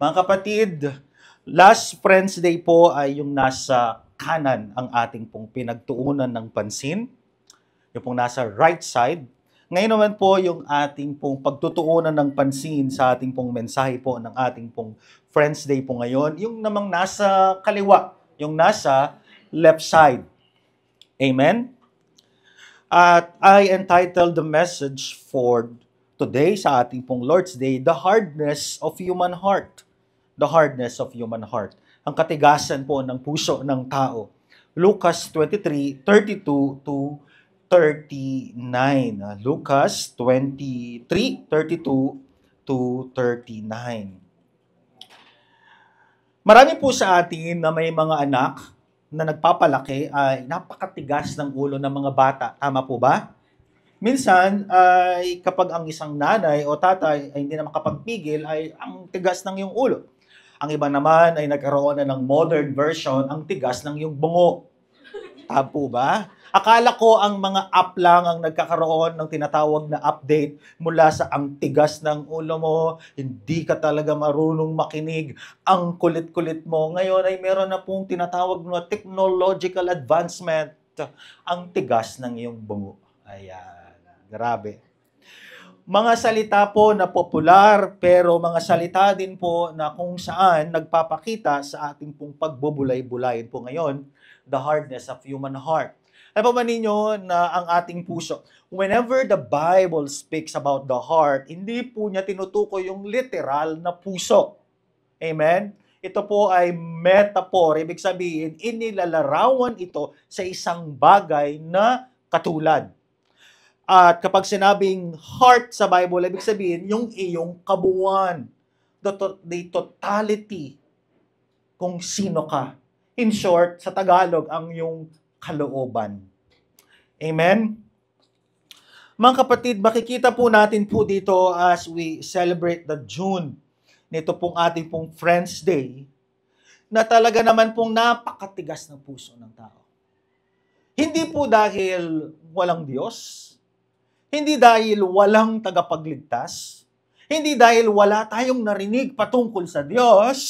Mga kapatid, last Friends Day po ay yung nasa kanan ang ating pong pinagtuunan ng pansin. Yung pong nasa right side. Ngayon naman po yung ating pong pagtutuunan ng pansin sa ating pong mensahe po ng ating pong Friends Day po ngayon. Yung namang nasa kaliwa, yung nasa left side. Amen? At I entitled the message for today sa ating pong Lord's Day, The Hardness of Human Heart. The hardness of human heart. Ang katigasan po ng puso ng tao. Lucas 23:32 to 39. Lucas 23:32 to 39. Marami po sa atin na may mga anak na nagpapalaki ay napakatigas ng ulo ng mga bata. Tama po ba? Minsan ay kapag ang isang nanay o tatay ay hindi na makapagpigil ay ang tigas ng iyong ulo. Ang iba naman ay nagkaroon na ng modern version, ang tigas ng iyong bungo. Tama po ba? Akala ko ang mga app lang ang nagkakaroon ng tinatawag na update mula sa ang tigas ng ulo mo, hindi ka talaga marunong makinig, ang kulit-kulit mo. Ngayon ay meron na pong tinatawag na technological advancement, ang tigas ng iyong bungo. Ayan, grabe. Mga salita po na popular, pero mga salita din po na kung saan nagpapakita sa ating pong pagbubulay-bulayin po ngayon, the hardness of human heart. Alam ba ninyo na ang ating puso, whenever the Bible speaks about the heart, hindi po niya tinutukoy yung literal na puso. Amen? Ito po ay metaphor, ibig sabihin, inilalarawan ito sa isang bagay na katulad. At kapag sinabing heart sa Bible, ibig sabihin, yung iyong kabuuan. The totality kung sino ka. In short, sa Tagalog, ang iyong kalooban. Amen? Mga kapatid, makikita po natin po dito as we celebrate the June, nito pong ating pong Friends Day, na talaga naman pong napakatigas ng puso ng tao. Hindi po dahil walang Diyos, hindi dahil walang tagapagligtas, hindi dahil wala tayong narinig patungkol sa Diyos,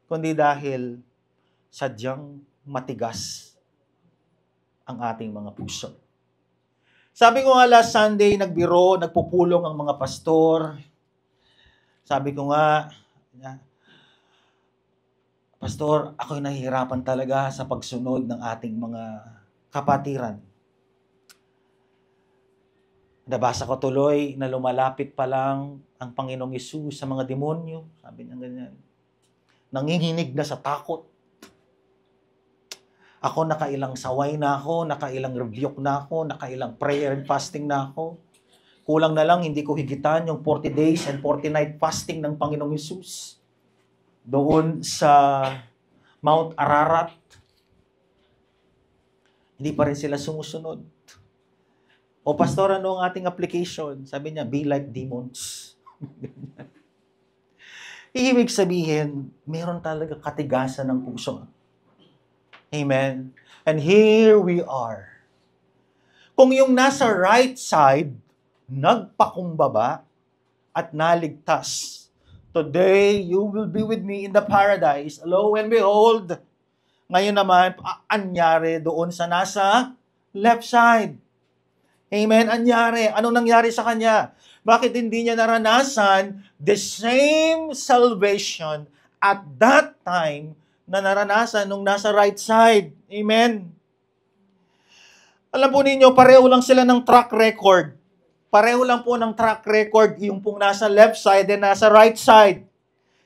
kundi dahil sadyang matigas ang ating mga puso. Sabi ko nga last Sunday, nagpupulong ang mga pastor. Sabi ko nga, Pastor, ako'y nahihirapan talaga sa pagsunod ng ating mga kapatiran. Nabasa ko tuloy na lumalapit pa lang ang Panginoong Hesus sa mga demonyo. Sabi niya ganyan. Nanginginig na sa takot. Ako nakailang saway na ako, nakailang rebuke na ako, nakailang prayer and fasting na ako. Kulang na lang, hindi ko higitan yung 40 days and 40 night fasting ng Panginoong Hesus. Doon sa Mount Ararat. Hindi pa rin sila sumusunod. O pastor, ano ang ating application? Sabi niya, be like demons. Ibig sabihin, meron talaga katigasan ng puso. Amen? And here we are. Kung yung nasa right side, nagpakumbaba at naligtas, today you will be with me in the paradise. Lo and behold, ngayon naman, anyari doon sa nasa left side. Amen? Anyari? Anong nangyari sa kanya? Bakit hindi niya naranasan the same salvation at that time na naranasan nung nasa right side? Amen? Alam po ninyo, pareho lang sila ng track record. Pareho lang po ng track record yung pong nasa left side and nasa right side.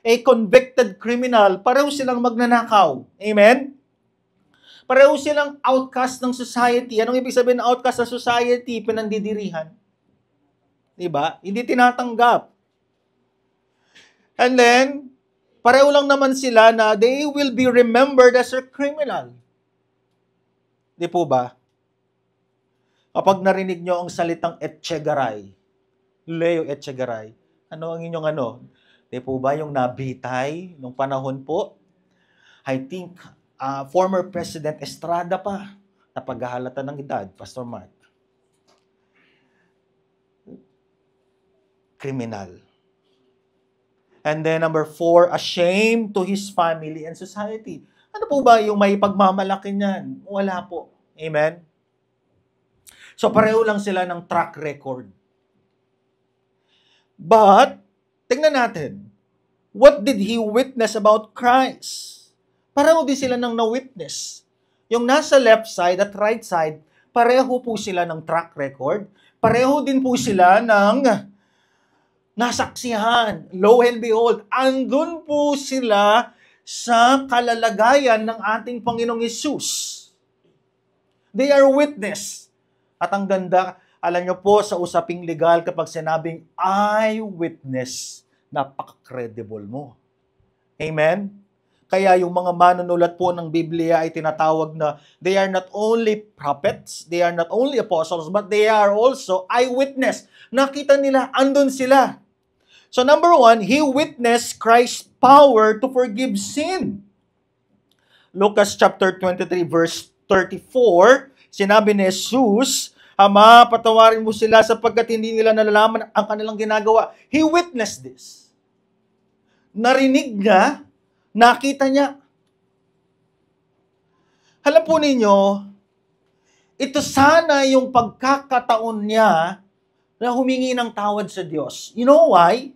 A convicted criminal, pareho silang magnanakaw. Amen? Pareho silang outcast ng society. Anong ibig sabihin ng outcast ng society? Pinandidirihan. Diba? Hindi tinatanggap. And then, pareho lang naman sila na they will be remembered as a criminal. Di po ba? Kapag narinig nyo ang salitang Etchegaray, Leo Etchegaray, ano ang inyong ano? Di po ba yung nabitay nung panahon po? I think, former President Estrada pa, napaghahalata ng edad, Pastor Mark. Kriminal. And then number 4, a shame to his family and society. Ano po ba yung may pagmamalaki niyan? Wala po. Amen? So pareho lang sila ng track record. But, tingnan natin, what did he witness about Christ? Pareho din sila ng na-witness. Yung nasa left side at right side, pareho po sila ng track record. Pareho din po sila ng nasaksihan. Lo and behold, andun po sila sa kalalagayan ng ating Panginoong Hesus. They are witness. At ang ganda, alam nyo po sa usaping legal kapag sinabing eyewitness, napaka-credible mo. Amen? Kaya yung mga manunulat po ng Biblia ay tinatawag na they are not only prophets, they are not only apostles, but they are also eyewitness. Nakita nila, andun sila. So number 1, he witnessed Christ's power to forgive sin. Lucas chapter 23 verse 34, sinabi ni Jesus, Ama, patawarin mo sila sapagkat hindi nila nalalaman ang kanilang ginagawa. He witnessed this. Narinig niya, nakita niya. Alam po ninyo, ito sana yung pagkakataon niya na humingi ng tawad sa Diyos. You know why?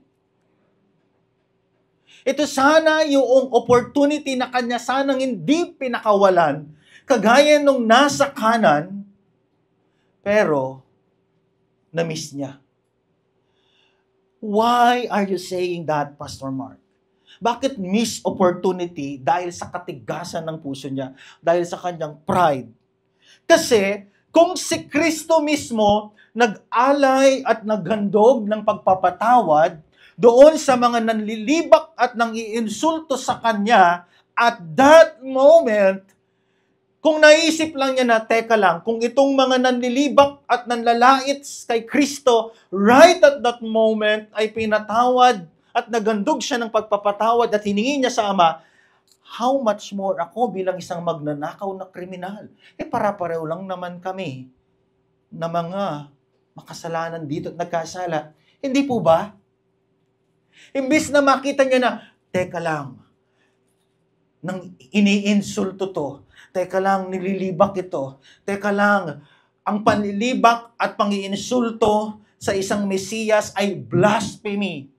Ito sana yung opportunity na kanya sanang hindi pinakawalan, kagaya nung nasa kanan, pero na-miss niya. Why are you saying that, Pastor Mark? Bakit miss opportunity? Dahil sa katigasan ng puso niya, dahil sa kanyang pride. Kasi, kung si Kristo mismo nag-alay at naghandog ng pagpapatawad doon sa mga nanlilibak at nang-iinsulto sa kanya, at that moment, kung naisip lang niya na, teka lang, kung itong mga nanlilibak at nanlalait kay Kristo, right at that moment ay pinatawad at nagandog siya ng pagpapatawad at hiningi niya sa Ama, how much more ako bilang isang magnanakaw na kriminal? Para-pareho lang naman kami na mga makasalanan dito at nagkasala. Hindi po ba? Imbis na makita niya na, teka lang, nang iniinsulto to, teka lang, nililibak ito, teka lang, ang panlilibak at pangiinsulto sa isang Mesiyas ay blasphemy.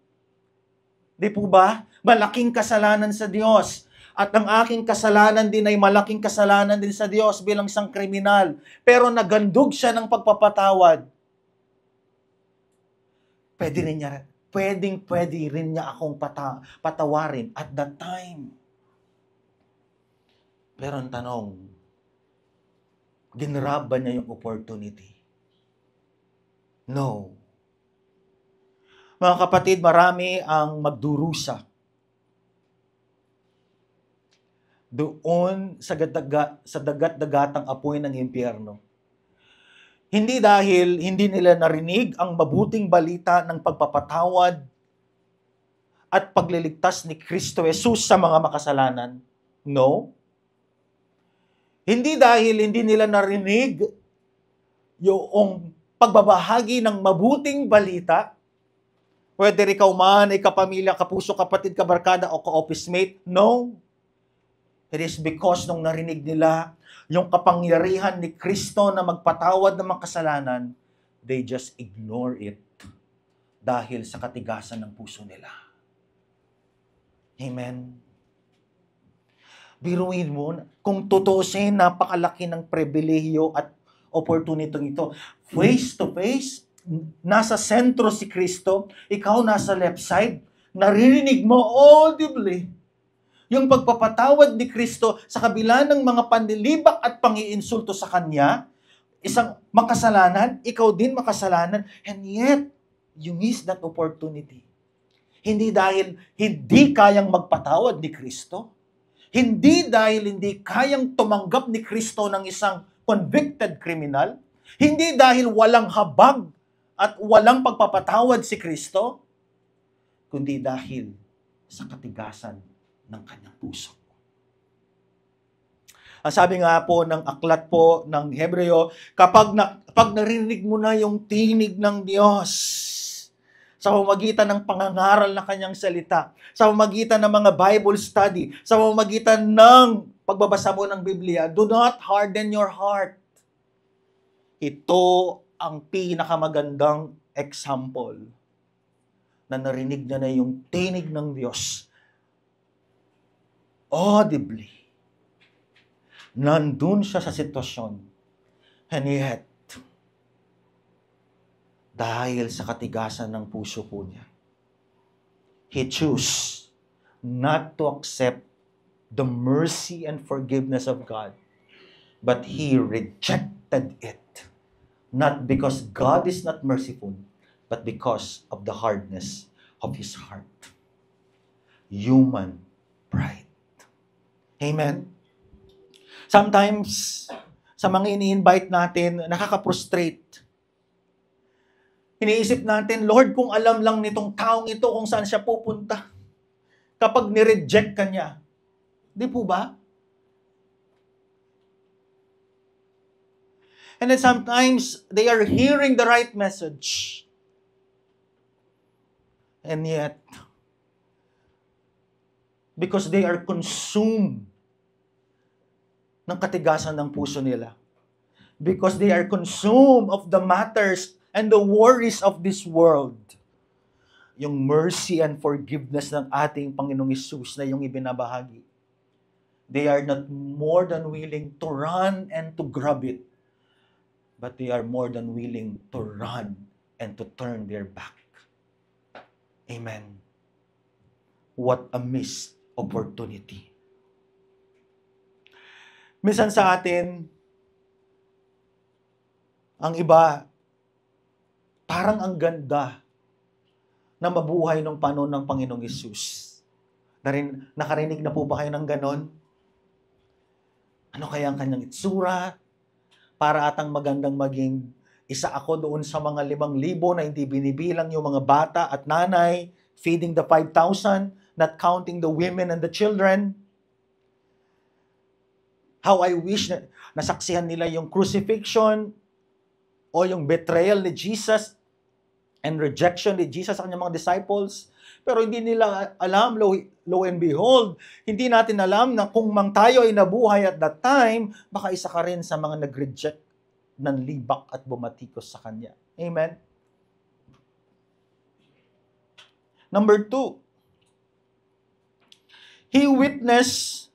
Di po ba? Malaking kasalanan sa Diyos. At ang aking kasalanan din ay malaking kasalanan din sa Diyos bilang isang kriminal. Pero nagandog siya ng pagpapatawad. Pwede rin niya akong patawarin at that time. Pero ang tanong, ginrab ba niya yung opportunity? No. Mga kapatid, marami ang magdurusa doon sa dagat-dagatang apoy ng impyerno. Hindi dahil hindi nila narinig ang mabuting balita ng pagpapatawad at pagliligtas ni Kristo Jesus sa mga makasalanan. No. Hindi dahil hindi nila narinig yung pagbabahagi ng mabuting balita, whether ikaw man ay kapamilya, kapuso, kapatid, kabarkada o ka-office mate. No. It is because nung narinig nila yung kapangyarihan ni Kristo na magpatawad ng mga kasalanan, they just ignore it dahil sa katigasan ng puso nila. Amen. Biruin mo, kung tutuusin, napakalaki ng pribilehiyo at opportunity ito. Face to face, nasa sentro si Kristo, ikaw nasa left side, naririnig mo audibly yung pagpapatawad ni Kristo sa kabila ng mga panlilibak at pangiinsulto sa Kanya, isang makasalanan, ikaw din makasalanan, and yet, you miss that opportunity. Hindi dahil hindi kayang magpatawad ni Kristo, hindi dahil hindi kayang tumanggap ni Kristo ng isang convicted criminal, hindi dahil walang habag at walang pagpapatawad si Kristo, kundi dahil sa katigasan ng kanyang puso. Ang sabi nga po ng aklat po ng Hebreo, kapag narinig mo na yung tinig ng Diyos, sa pamamagitan ng pangangaral na kanyang salita, sa pamamagitan ng mga Bible study, sa pamamagitan ng pagbabasa mo ng Biblia. Do not harden your heart. Ito ang pinakamagandang example na narinig niya na yung tinig ng Diyos audibly. Nandun siya sa sitwasyon. And yet, dahil sa katigasan ng puso po niya, he chose not to accept the mercy and forgiveness of God, but he rejected it. Not because God is not merciful, but because of the hardness of his heart. Human pride. Amen? Sometimes, sa mga ini-invite natin, nakaka-frustrate. Iniisip natin, Lord, kung alam lang nitong taong ito kung saan siya pupunta. Kapag nireject ka niya. Di po ba? And then sometimes, they are hearing the right message. And yet, because they are consumed ng katigasan ng puso nila. Because they are consumed of the matters and the worries of this world. Yung mercy and forgiveness ng ating Panginoong Hesus na yung ibinabahagi. They are not more than willing to run and to grab it. But they are more than willing to run and to turn their back. Amen. What a missed opportunity. Minsan sa atin, ang iba, parang ang ganda na mabuhay ng panahon ng Panginoong Hesus. Nakarinig na po ba kayo ng ganon? Ano kaya ang kanyang itsura? Para atang magandang maging isa ako doon sa mga 5,000 na hindi binibilang yung mga bata at nanay, feeding the 5,000, not counting the women and the children. How I wish na nasaksihan nila yung crucifixion o yung betrayal ni Jesus and rejection ni Jesus sa kanyang mga disciples. Pero hindi nila alam, lo and behold, hindi natin alam na kung mang tayo ay nabuhay at that time, baka isa ka rin sa mga nag-reject ng libak at bumatikos sa kanya. Amen? Number 2, he witnessed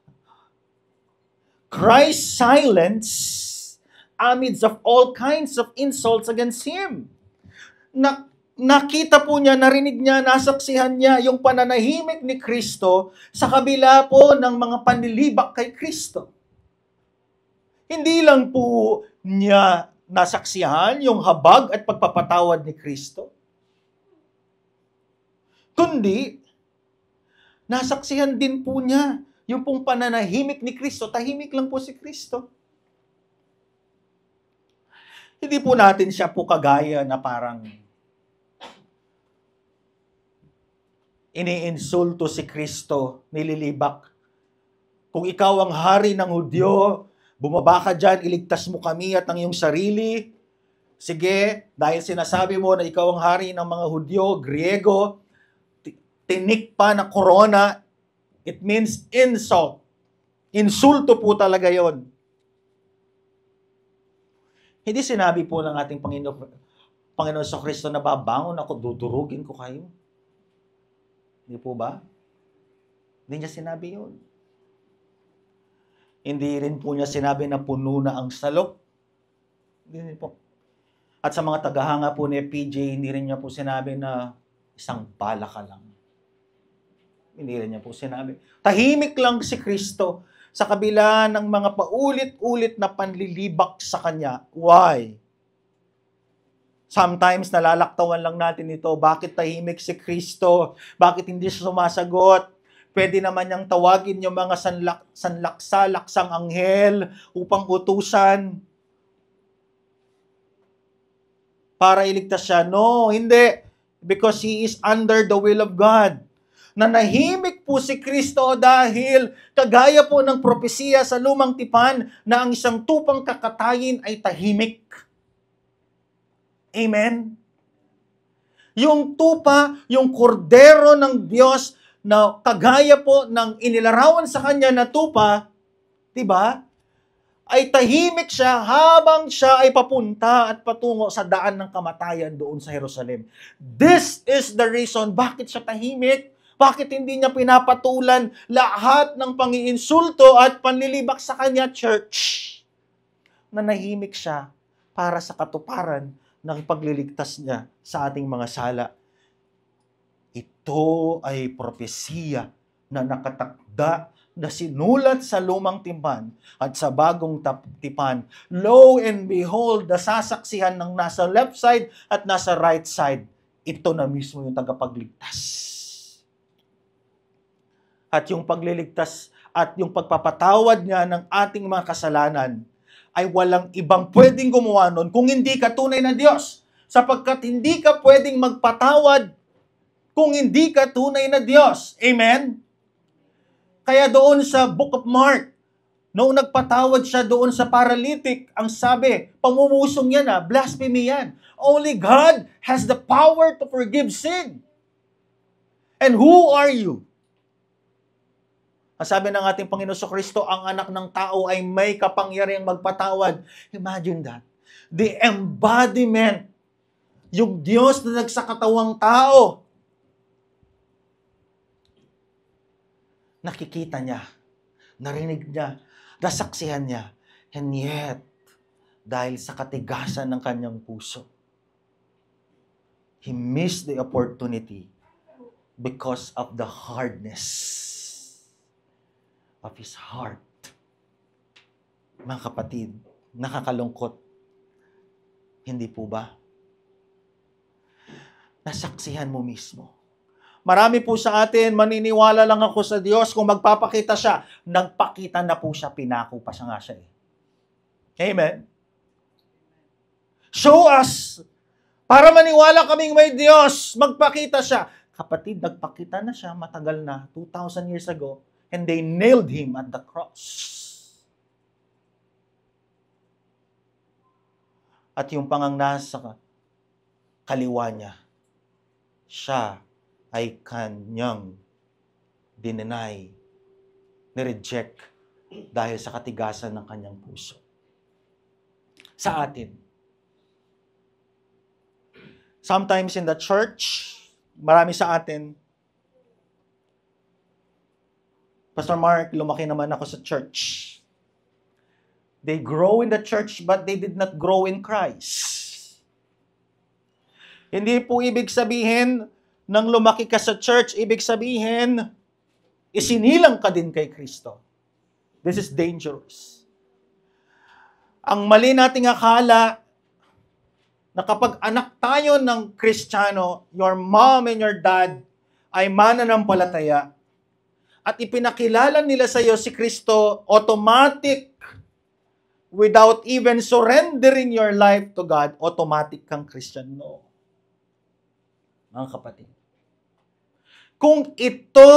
Christ's silence amidst of all kinds of insults against him. Nakita po niya, narinig niya, nasaksihan niya yung pananahimik ni Kristo sa kabila po ng mga panlilibak kay Kristo. Hindi lang po niya nasaksihan yung habag at pagpapatawad ni Kristo, kundi nasaksihan din po niya yung pong pananahimik ni Kristo. Tahimik lang po si Kristo. Hindi po natin siya po kagaya na parang iniinsulto si Kristo, nililibak. Kung ikaw ang hari ng Hudyo, bumaba ka dyan, iligtas mo kami at ang iyong sarili. Sige, dahil sinasabi mo na ikaw ang hari ng mga Hudyo, Griego, tinik pa na corona, it means insult. Insulto po talaga yon. Hindi sinabi po ng ating Panginoon sa Kristo na babangon ako, dudurugin ko kayo. Hindi po ba? Hindi niya sinabi yun. Hindi rin po niya sinabi na puno na ang salok. Hindi rin po. At sa mga tagahanga po ni PJ, hindi rin niya po sinabi na isang bala ka lang. Hindi rin niya po sinabi. Tahimik lang si Kristo sa kabila ng mga paulit-ulit na panlilibak sa Kanya. Why? Sometimes nalalaktawan lang natin ito. Bakit tahimik si Kristo? Bakit hindi siya sumasagot? Pwede naman niyang tawagin yung mga laksang anghel upang utusan para iligtas siya. No, hindi. Because He is under the will of God. Nanahimik po si Kristo dahil kagaya po ng propesiya sa Lumang Tipan na ang isang tupang kakatayin ay tahimik. Amen? Yung tupa, yung kordero ng Diyos na kagaya po ng inilarawan sa kanya na tupa, 'di ba? Ay tahimik siya habang siya ay papunta at patungo sa daan ng kamatayan doon sa Jerusalem. This is the reason bakit siya tahimik. Bakit hindi niya pinapatulan lahat ng pangiinsulto at panlilibak sa kanya, church? Nanahimik siya para sa katuparan ng pagliligtas niya sa ating mga sala. Ito ay propesiya na nakatakda na sinulat sa lumang tipan at sa bagong tipan. Lo and behold, nasasaksihan ng nasa left side at nasa right side. Ito na mismo yung tagapagligtas. At yung pagliligtas at yung pagpapatawad niya ng ating mga kasalanan ay walang ibang pwedeng gumawa nun kung hindi ka tunay na Diyos. Sapagkat hindi ka pwedeng magpatawad kung hindi ka tunay na Diyos. Amen? Kaya doon sa Book of Mark, noong nagpatawad siya doon sa paralytic, ang sabi, pangmumusong yan blasphemy yan. Only God has the power to forgive sin. And who are you? Ang sabi ng ating Panginoon Kristo, ang anak ng tao ay may kapangyarihang magpatawad. Imagine that. The embodiment, yung Diyos na nagsakatawang tao, nakikita niya, narinig niya, nasaksihan niya, and yet, dahil sa katigasan ng kanyang puso, he missed the opportunity because of the hardness of his heart. Mga kapatid, nakakalungkot. Hindi po ba? Nasaksihan mo mismo. Marami po sa atin, maniniwala lang ako sa Diyos kung magpapakita siya. Nagpakita na po siya, pinako pa siya nga siya. Amen? Show us. Para maniwala kaming may Diyos, magpakita siya. Kapatid, nagpakita na siya matagal na, 2,000 years ago, and they nailed him at the cross. At yung pangang nasa kaliwa niya, siya ay kanyang dinenay, nireject dahil sa katigasan ng kanyang puso. Sa atin, sometimes in the church, marami sa atin, Pastor Mark, lumaki naman ako sa church. They grow in the church but they did not grow in Christ. Hindi po ibig sabihin nang lumaki ka sa church, ibig sabihin isinilang ka din kay Kristo. This is dangerous. Ang mali nating akala na kapag anak tayo ng Kristiyano, your mom and your dad ay mananampalataya, at ipinakilala nila sa iyo si Kristo, automatic, without even surrendering your life to God, automatic kang Christian. No. Mga kapatid. Kung ito,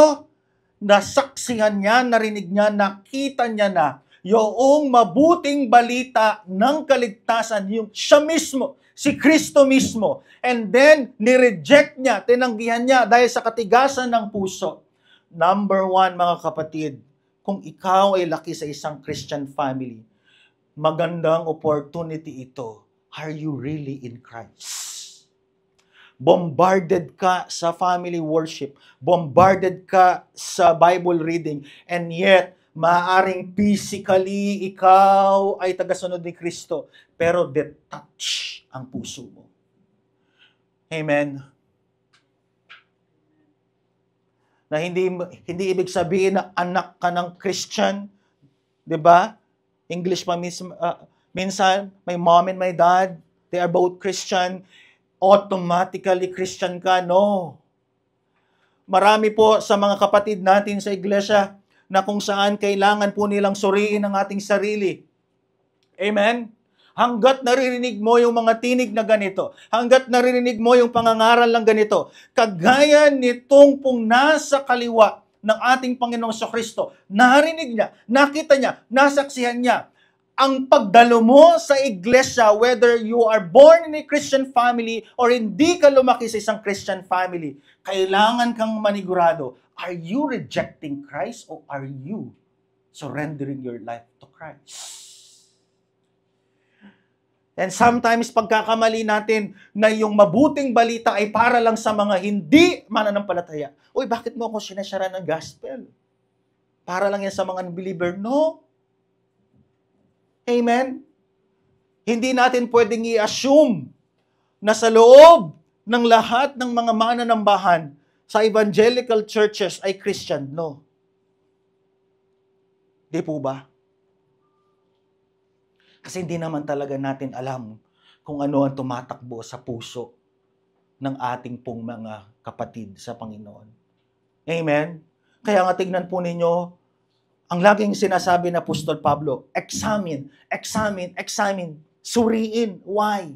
nasaksihan niya, narinig niya, nakita niya na, yung mabuting balita ng kaligtasan, yung siya mismo, si Kristo mismo, and then, nireject niya, tinanggihan niya dahil sa katigasan ng puso. Number one, mga kapatid, kung ikaw ay laki sa isang Christian family, magandang opportunity ito. Are you really in Christ? Bombarded ka sa family worship, bombarded ka sa Bible reading, and yet, maaring physically ikaw ay tagasunod ni Kristo, pero detach ang puso mo. Amen? Na hindi ibig sabihin na anak ka ng Christian, 'di ba? English pa minsan, my mom and my dad, they are both Christian, automatically Christian ka. No. Marami po sa mga kapatid natin sa iglesia na kung saan kailangan po nilang suriin ang ating sarili. Amen? Hanggat naririnig mo yung mga tinig na ganito, hanggat naririnig mo yung pangangaral ng ganito, kagaya nitong pong nasa kaliwa ng ating Panginoong Kristo, narinig niya, nakita niya, nasaksihan niya, ang pagdalo mo sa iglesia, whether you are born in a Christian family or hindi ka lumaki sa isang Christian family, kailangan kang manigurado, are you rejecting Christ or are you surrendering your life to Christ? And sometimes pagkakamali natin na yung mabuting balita ay para lang sa mga hindi mananampalataya. Uy, bakit mo ako sinashara ng gospel? Para lang yan sa mga unbeliever? No. Amen? Hindi natin pwedeng i-assume na sa loob ng lahat ng mga mananambahan sa evangelical churches ay Christian. No. Di po ba? Kasi hindi naman talaga natin alam kung ano ang tumatakbo sa puso ng ating pong mga kapatid sa Panginoon. Amen? Kaya nga tignan po ninyo, ang laging sinasabi na Apostol Pablo, examine, examine, examine, suriin. Why?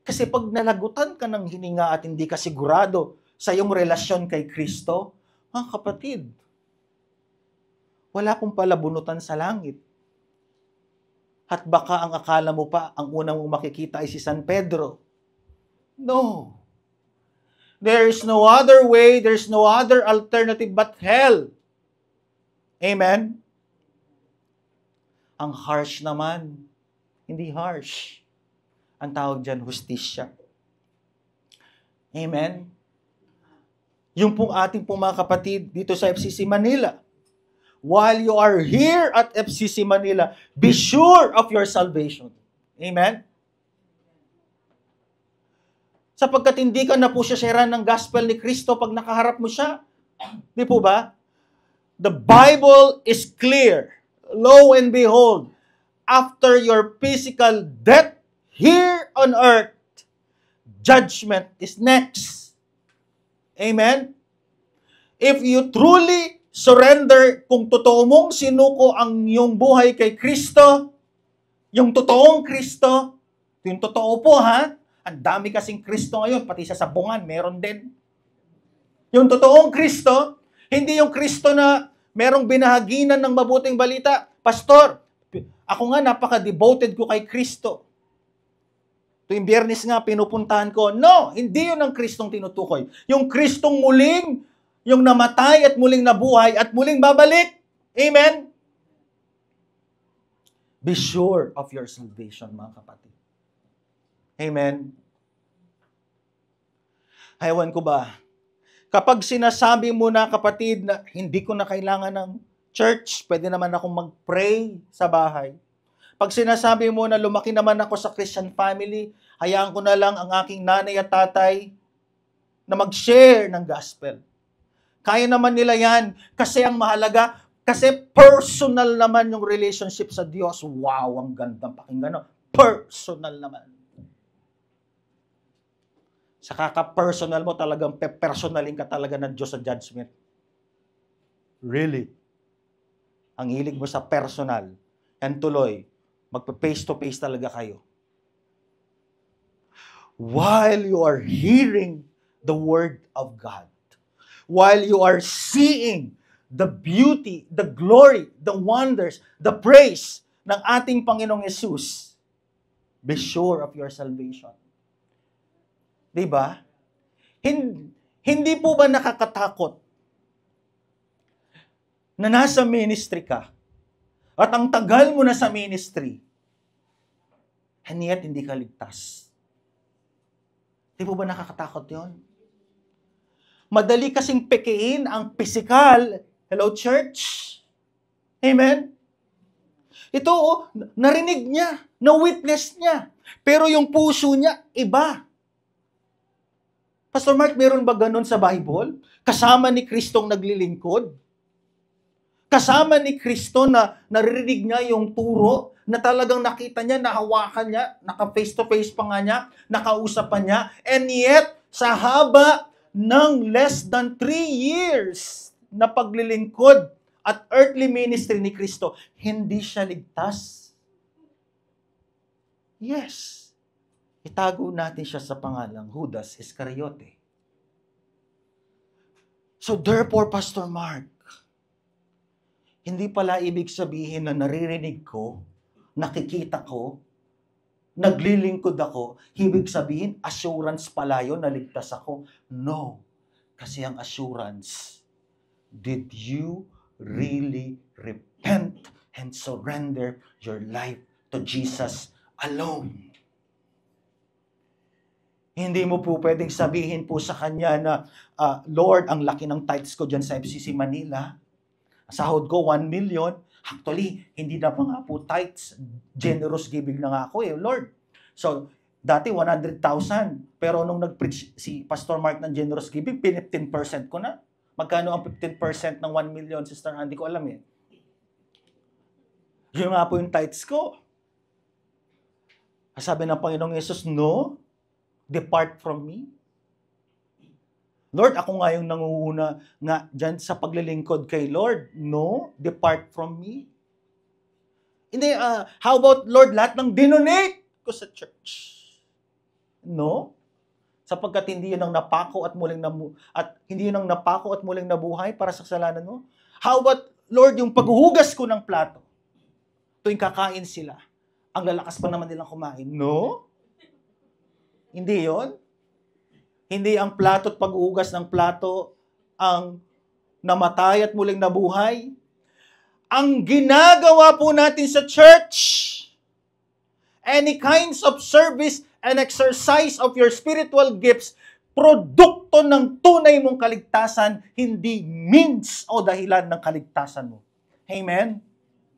Kasi pag nalagutan ka ng hininga at hindi ka sigurado sa iyong relasyon kay Kristo, mga kapatid, wala pong palabunutan sa langit. At baka ang akala mo pa, ang unang mong makikita ay si San Pedro. No. There is no other way, there is no other alternative but hell. Amen? Ang harsh naman. Hindi harsh. Ang tawag dyan, hustisya. Amen? Yung pong ating pong mga kapatid dito sa FCC Manila, while you are here at FCC Manila, be sure of your salvation. Amen? Sapagkat hindi ka na po siya sharean ng gospel ni Kristo pag nakaharap mo siya. Di po ba? The Bible is clear. Lo and behold, after your physical death here on earth, judgment is next. Amen? If you truly surrender, kung totoo mong sinuko ang iyong buhay kay Kristo, yung totoong Kristo, yung totoo po ha, ang dami kasing Kristo ngayon, pati sa sabungan, meron din. Yung totoong Kristo, hindi yung Kristo na merong binahaginan ng mabuting balita. Pastor, ako nga napaka-devoted ko kay Kristo. Tuwing Biyernes nga, pinupuntahan ko. No, hindi yun ang Kristong tinutukoy. Yung Kristong muling, yung namatay at muling nabuhay at muling babalik. Amen? Be sure of your salvation, mga kapatid. Amen? Ewan ko ba, kapag sinasabi mo na, kapatid, na hindi ko na kailangan ng church, pwede naman akong mag-pray sa bahay. Pag sinasabi mo na lumaki naman ako sa Christian family, hayaan ko na lang ang aking nanay at tatay na mag-share ng gospel. Kaya naman nila yan kasi ang mahalaga, kasi personal naman yung relationship sa Diyos. Wow, ang gandang pakinggan. No? Personal naman. Sa kaka-personal mo, talagang pe-personalin ka talaga ng Diyos sa judgment. Really? Ang hilig mo sa personal. And tuloy, magpa-face-to-face talaga kayo. While you are hearing the Word of God, while you are seeing the beauty, the glory, the wonders, the praise ng ating Panginoong Yesus, be sure of your salvation. Diba? Hindi po ba nakakatakot na nasa ministry ka at ang tagal mo na sa ministry and yet hindi ka ligtas? Di po ba nakakatakot yon? Madali kasing pekein ang physical. Hello, church? Amen? Ito, narinig niya, na-witness niya. Pero yung puso niya, iba. Pastor Mark, meron ba ganun sa Bible? Kasama ni Kristong naglilingkod? Kasama ni Kristo na naririnig niya yung turo, na talagang nakita niya, nahawakan niya, naka-face-to-face pa nga niya, nakausap pa niya, and yet, sa haba ng less than 3 years na paglilingkod at earthly ministry ni Kristo, hindi siya ligtas. Yes. Itago natin siya sa pangalang Judas Iscariote. So therefore, Pastor Mark, hindi pala ibig sabihin na naririnig ko nakikita ko, naglilingkod ako, ibig sabihin, assurance pala yun, naligtas ako. No. Kasi ang assurance, did you really repent and surrender your life to Jesus alone? Hindi mo po pwedeng sabihin po sa Kanya na, Lord, ang laki ng tithes ko dyan sa FCC Manila. Sahod ko 1 million. Actually, hindi na pa nga po tithes. Generous giving na nga ako Lord. So, dati 100,000. Pero nung nag-preach si Pastor Mark ng generous giving, 15% ko na. Magkano ang 15% ng 1 million, Sister Andy? Ko alam Yun nga po yung tithes ko. Sabi ng Panginoong Yesus, no, depart from me. Lord, ako nga yung nanguuna nga dyan sa paglilingkod kay Lord. No, depart from me. Hindi, how about, Lord, lahat ng dinonate ko sa church? No? Sapagkat hindi yun ang napako at hindi yun ang napako at muling nabuhay para sa kasalanan mo. How about, Lord, yung paghuhugas ko ng plato? Tuwing kakain sila, ang lalakas pa naman nilang kumain. No? Hindi yon. Hindi ang plato at pag-uugas ng plato ang namatay at muling nabuhay. Ang ginagawa po natin sa church, any kinds of service and exercise of your spiritual gifts, produkto ng tunay mong kaligtasan, hindi means o dahilan ng kaligtasan mo. Amen?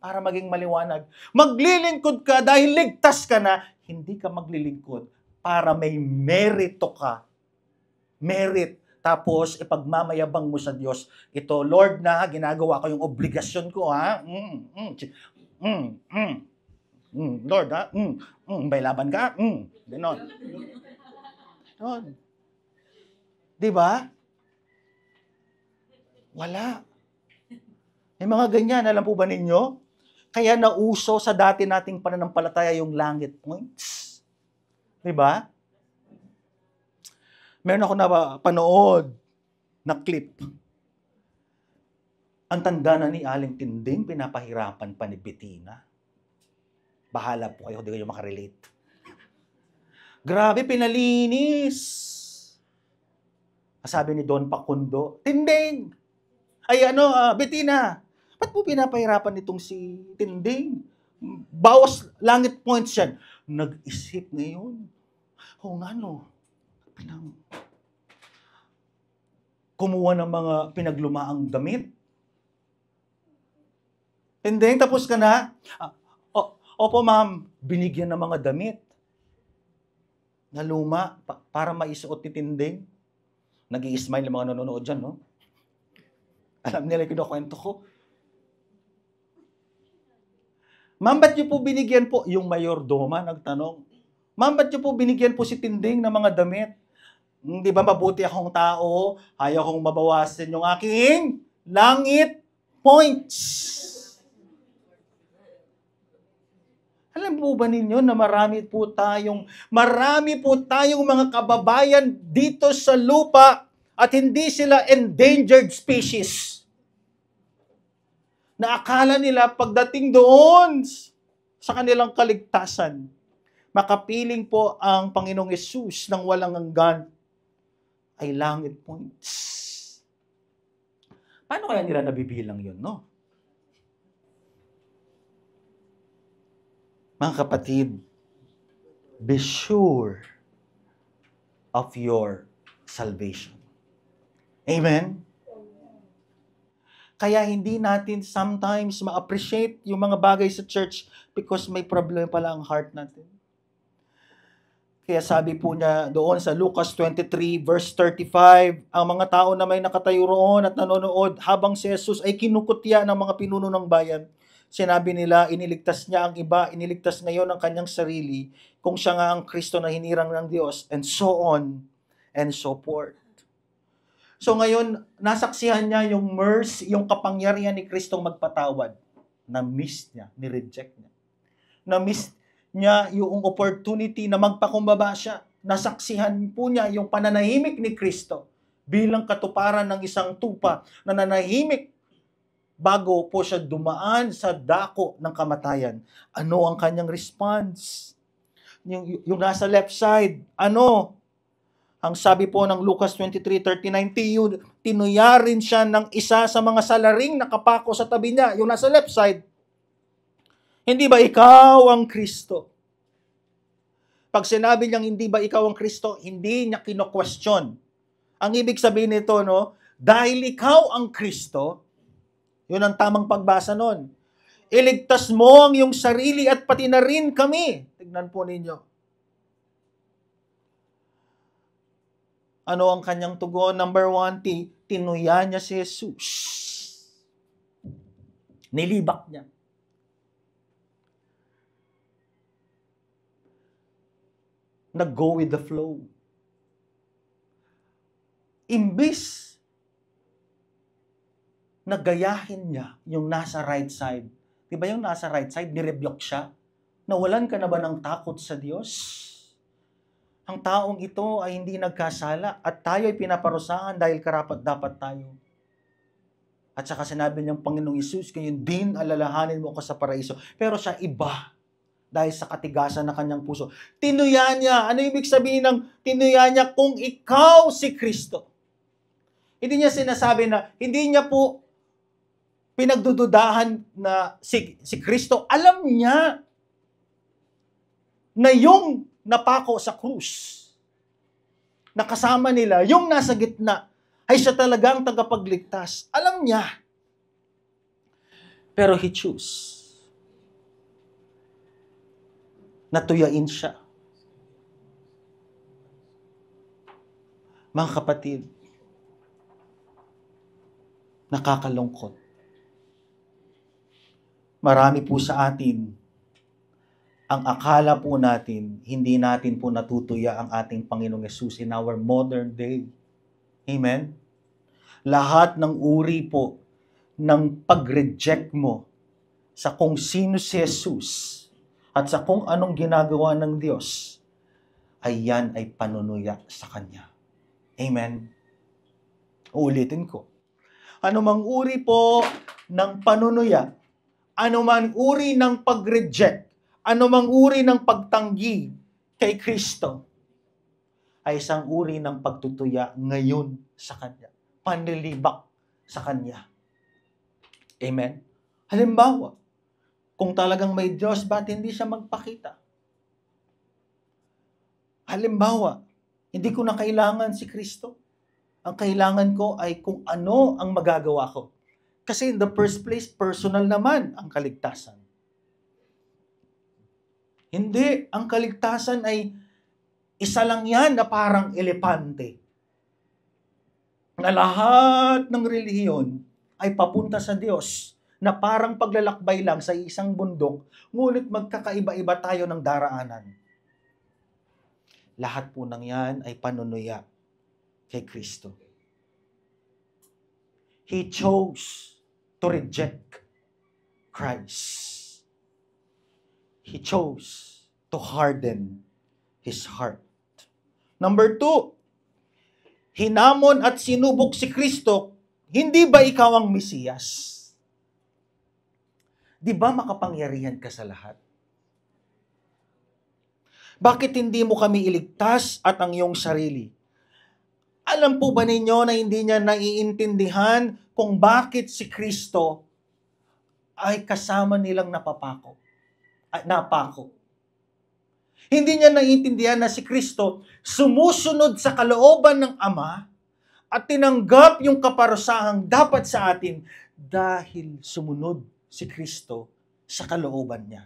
Para maging maliwanag. Maglilingkod ka dahil ligtas ka na, hindi ka maglilingkod para may merito ka. Merit. Tapos, ipagmamayabang mo sa Diyos. Ito, Lord na, ginagawa ko yung obligasyon ko, ha? Lord, ha? May laban ka? Ganon. Diba? Wala. May mga ganyan, alam po ba ninyo? Kaya nauso sa dati nating pananampalataya yung langit points. Diba? Meron ako napanood na clip. Ang tanda na ni Aling Tinding, pinapahirapan pa ni Bettina. Bahala po kayo, hindi kayo makarelate. Grabe, pinalinis. Sabi ni Don Pacundo, Tinding! Ay Bettina, ba't po pinapahirapan itong si Tinding? Bawas langit points yan. Nag-isip ngayon. Kumuha ng mga pinaglumaang damit. Tinding, tapos ka na? Opo, ma'am, binigyan ng mga damit na luma para maisuot ni Tinding. Nag-i-smile yung mga nanonood dyan, no? Alam nila yung kinukwento ko. Ma'am, ba't niyo po binigyan po? Yung mayordoma nagtanong. Ma'am, ba't niyo po binigyan po si Tinding ng mga damit? Di ba mabuti akong tao? Ayaw kong mabawasan yung aking langit points. Alam po ba ninyo na marami po tayong mga kababayan dito sa lupa at hindi sila endangered species. Na akala nila pagdating doon sa kanilang kaligtasan, makapiling po ang Panginoong Yesus ng walang hanggan ay langit points. Paano kaya nila nabibilang yun, no? Mga kapatid, be sure of your salvation. Amen? Kaya hindi natin sometimes ma-appreciate yung mga bagay sa church because may problem pala ang heart natin. Kaya sabi po niya doon sa Lucas 23 verse 35, ang mga tao na may nakatayo roon at nanonood habang si Jesus ay kinukutya ng mga pinuno ng bayan, sinabi nila, iniligtas niya ang iba, iniligtas ngayon ang kanyang sarili, kung siya nga ang Kristo na hinirang ng Diyos, and so on and so forth. So ngayon, nasaksihan niya yung mercy, yung kapangyarihan ni Kristong magpatawad. Na-miss niya, ni-reject niya. Na-miss niya yung opportunity na magpakumbaba siya. Nasaksihan po niya yung pananahimik ni Kristo bilang katuparan ng isang tupa na nanahimik bago po siya dumaan sa dako ng kamatayan. Ano ang kanyang response? Yung nasa left side, ano? Ang sabi po ng Lucas 23:39, tinuya rin siya ng isa sa mga salaring nakapako sa tabi niya. Yung nasa left side, hindi ba ikaw ang Kristo? Pag sinabi niyang hindi ba ikaw ang Kristo, hindi niya kino-question. Ang ibig sabihin nito, no, dahil ikaw ang Kristo, yun ang tamang pagbasa nun. Iligtas mo ang iyong sarili at pati na rin kami. Tignan po ninyo. Ano ang kanyang tugon? Number 1, tinuya niya si Jesus. Nilibak niya. Nag-go with the flow. Imbis nagayahin niya yung nasa right side. Di ba yung nasa right side, nirebuke siya? Nawalan ka na ba ng takot sa Diyos? Ang taong ito ay hindi nagkasala at tayo ay pinaparusahan dahil karapat-dapat tayo. At saka sinabi niyang Panginoong Hesus, ngayon din alalahanin mo ako sa paraiso. Pero siya iba dahil sa katigasan ng kanyang puso. Tinuya niya. Ano ibig sabihin ng tinuya niya? Kung ikaw si Kristo. Hindi niya sinasabi na, hindi niya po pinagdududahan na si Kristo. Alam niya na yung napako sa krus, nakasama nila, yung nasa gitna, ay siya talagang tagapagligtas. Alam niya. Pero he chose. Natuyain siya. Mga kapatid, nakakalungkot. Marami po sa atin, ang akala po natin, hindi natin po natutuya ang ating Panginoong Hesus in our modern day. Amen? Lahat ng uri po ng pag-reject mo sa kung sino si Jesus at sa kung anong ginagawa ng Diyos, ay yan ay panunuya sa Kanya. Amen? Uulitin ko. Anumang uri po ng panunuya, anumang uri ng pag-reject, anumang uri ng pagtanggi kay Kristo, ay isang uri ng pagtutuya ngayon sa Kanya. Panlilibak sa Kanya. Amen? Halimbawa, kung talagang may Diyos, ba't hindi siya magpakita? Halimbawa, hindi ko na kailangan si Kristo. Ang kailangan ko ay kung ano ang magagawa ko. Kasi in the first place, personal naman ang kaligtasan. Hindi, ang kaligtasan ay isa lang yan na parang elepante. Na lahat ng relihiyon ay papunta sa Diyos na parang paglalakbay lang sa isang bundok, ngunit magkakaiba-iba tayo ng daraanan. Lahat po ng yan ay panunuya kay Kristo. He chose to reject Christ. He chose to harden his heart. Number 2, hinamon at sinubok si Kristo, hindi ba ikaw ang Mesiyas? Di ba makapangyarihan ka sa lahat? Bakit hindi mo kami iligtas at ang iyong sarili? Alam po ba ninyo na hindi niya naiintindihan kung bakit si Kristo ay kasama nilang napako? Hindi niya naiintindihan na si Kristo sumusunod sa kalooban ng Ama at tinanggap yung kaparusahang dapat sa atin dahil sumunod si Kristo sa kalooban niya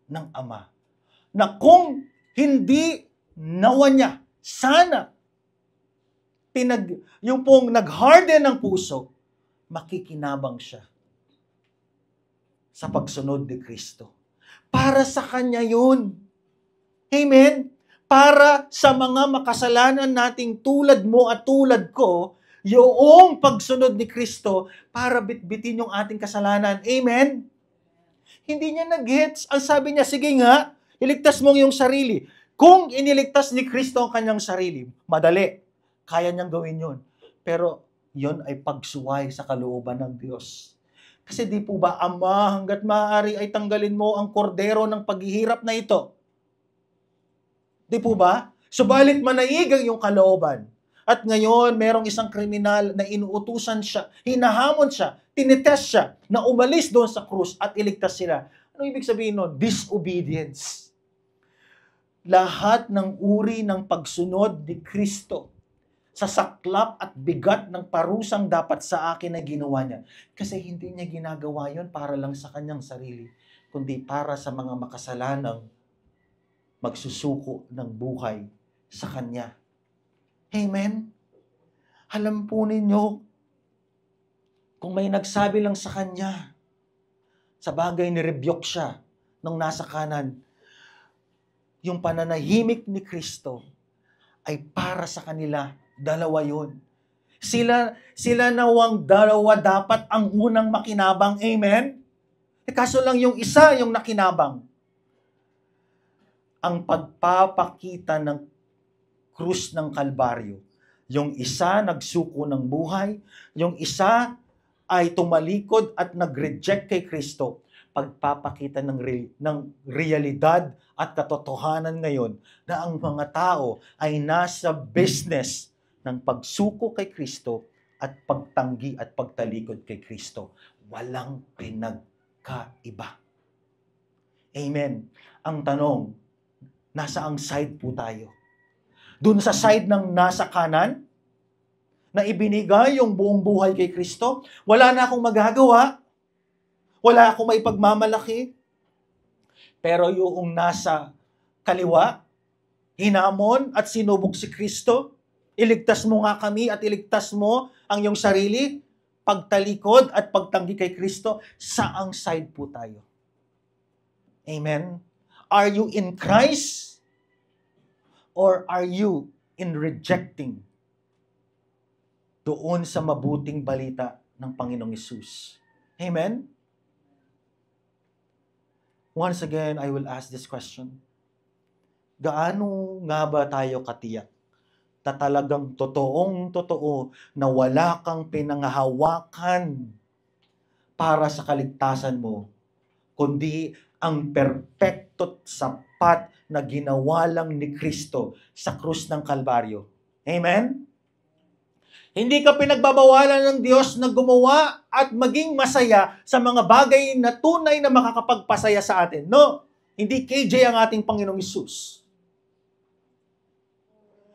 ng Ama. Na kung hindi nawa niya, sana yung pong nag-harden ng puso, makikinabang siya sa pagsunod ni Kristo. Para sa Kanya yun. Amen? Para sa mga makasalanan nating tulad mo at tulad ko, yung pagsunod ni Kristo para bitbitin yung ating kasalanan. Amen? Hindi niya nag-gets. Ang sabi niya, sige nga, iligtas mo yung sarili. Kung iniligtas ni Kristo ang kanyang sarili, madali. Kaya niyang gawin yun. Pero yun ay pagsuway sa kalooban ng Diyos. Kasi di po ba, Ama, hanggat maaari ay tanggalin mo ang kordero ng paghihirap na ito. Di po ba? Subalit manaig ang iyong kalooban. At ngayon, merong isang kriminal na inuutusan siya, hinahamon siya, tinitest siya, na umalis doon sa krus at iligtas sila. Ano ibig sabihin nun? Disobedience. Lahat ng uri ng pagsunod ni Kristo sa saklap at bigat ng parusang dapat sa akin na ginawa niya. Kasi hindi niya ginagawa yon para lang sa kanyang sarili, kundi para sa mga makasalanang magsusuko ng buhay sa Kanya. Amen? Alam po ninyo, kung may nagsabi lang sa Kanya, sa bagay ni-rebuke siya nung nasa kanan, yung pananahimik ni Kristo ay para sa kanila, dalawa yun. Sila nawang dalawa dapat ang unang makinabang. Amen? Kaso lang yung isa yung nakinabang. Ang pagpapakita ng krus ng Kalbaryo. Yung isa nagsuko ng buhay, yung isa ay tumalikod at nag-reject kay Kristo. Pagpapakita ng realidad at katotohanan ngayon na ang mga tao ay nasa business ng pagsuko kay Kristo at pagtanggi at pagtalikod kay Kristo. Walang pinagkaiba. Amen. Ang tanong, nasa ang side po tayo? Doon sa side ng nasa kanan, na ibinigay yung buong buhay kay Kristo, wala na akong magagawa, wala akong maipagmamalaki, pero yung nasa kaliwa, hinamon at sinubok si Kristo, iligtas mo nga kami at iligtas mo ang iyong sarili, pagtalikod at pagtanggi kay Kristo, saang side po tayo? Amen? Are you in Christ? Or are you in rejecting doon sa mabuting balita ng Panginoong Hesus? Amen? Once again, I will ask this question. Gaano nga ba tayo katiyak na talagang totoong-totoo na wala kang pinanghahawakan para sa kaligtasan mo, kundi ang perpekto't sapat na ginawa lang ni Kristo sa krus ng Kalbaryo. Amen? Hindi ka pinagbabawalan ng Diyos na gumawa at maging masaya sa mga bagay na tunay na makakapagpasaya sa atin. No, hindi KJ ang ating Panginoong Hesus.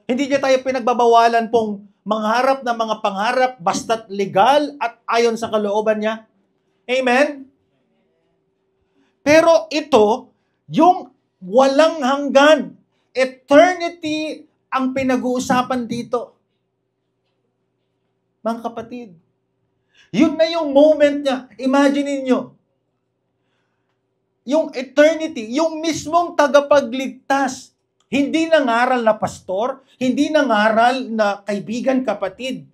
Hindi niya tayo pinagbabawalan pong mangharap ng mga pangarap basta't legal at ayon sa kalooban niya. Amen? Pero ito, yung walang hanggan, eternity ang pinag-uusapan dito. Mga kapatid, yun na yung moment niya. Imagine niyo, yung eternity, yung mismong tagapagligtas, hindi nangaral na pastor, hindi nangaral na kaibigan, kapatid,